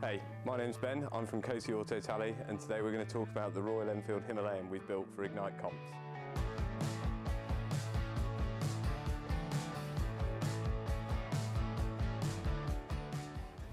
Hey, my name's Ben, I'm from Koti Autotalli, and today we're going to talk about the Royal Enfield Himalayan we've built for Ignite comps.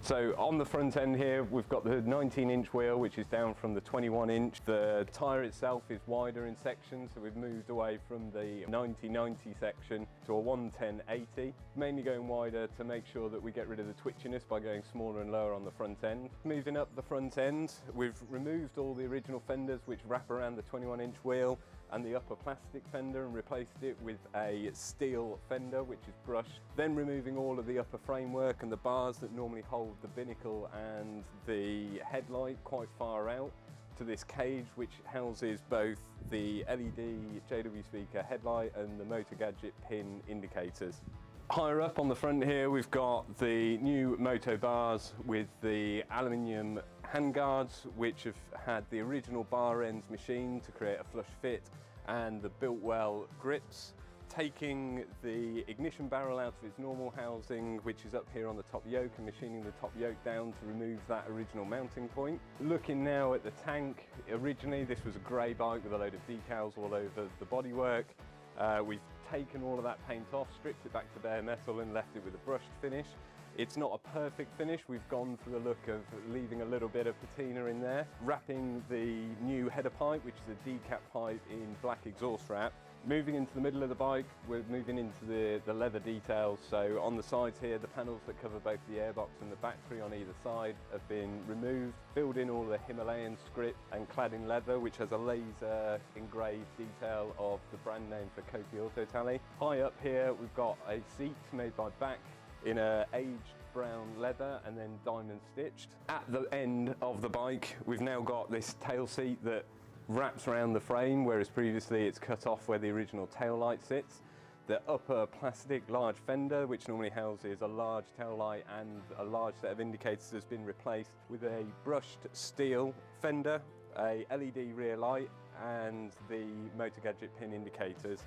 So on the front end here, we've got the 19-inch wheel, which is down from the 21-inch. The tyre itself is wider in section, so we've moved away from the 90/90 section to a 110/80, mainly going wider to make sure that we get rid of the twitchiness by going smaller and lower on the front end. Moving up the front end, we've removed all the original fenders which wrap around the 21-inch wheel and the upper plastic fender and replaced it with a steel fender which is brushed, then removing all of the upper framework and the bars that normally hold the binnacle and the headlight quite far out to this cage which houses both the LED JW speaker headlight and the motor gadget pin indicators. Higher up on the front here we've got the new moto bars with the aluminium handguards which have had the original bar ends machined to create a flush fit and the built well grips. Taking the ignition barrel out of its normal housing, which is up here on the top yoke, and machining the top yoke down to remove that original mounting point. Looking now at the tank, originally this was a grey bike with a load of decals all over the bodywork. We've taken all of that paint off, stripped it back to bare metal and left it with a brushed finish. It's not a perfect finish, we've gone for the look of leaving a little bit of patina in there. Wrapping the new header pipe, which is a decap pipe in black exhaust wrap. Moving into the middle of the bike, we're moving into the leather details. So on the sides here, the panels that cover both the airbox and the battery on either side have been removed. Filled in all the Himalayan script and clad in leather, which has a laser engraved detail of the brand name for Koti Autotalli. High up here, we've got a seat made by Back in a aged brown leather and then diamond stitched. At the end of the bike, we've now got this tail seat that wraps around the frame, whereas previously it's cut off where the original tail light sits. The upper plastic large fender, which normally houses a large tail light and a large set of indicators, has been replaced with a brushed steel fender, a LED rear light and the motor gadget pin indicators.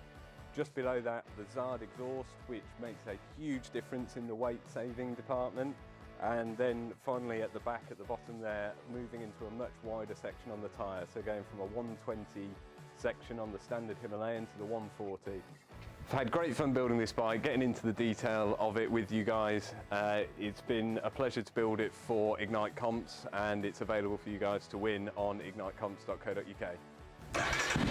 Just below that, the Zard exhaust, which makes a huge difference in the weight saving department. And then finally at the back, at the bottom there, moving into a much wider section on the tyre. So going from a 120 section on the standard Himalayan to the 140. I've had great fun building this bike, getting into the detail of it with you guys. It's been a pleasure to build it for Ignite Comps, and it's available for you guys to win on ignitecomps.co.uk.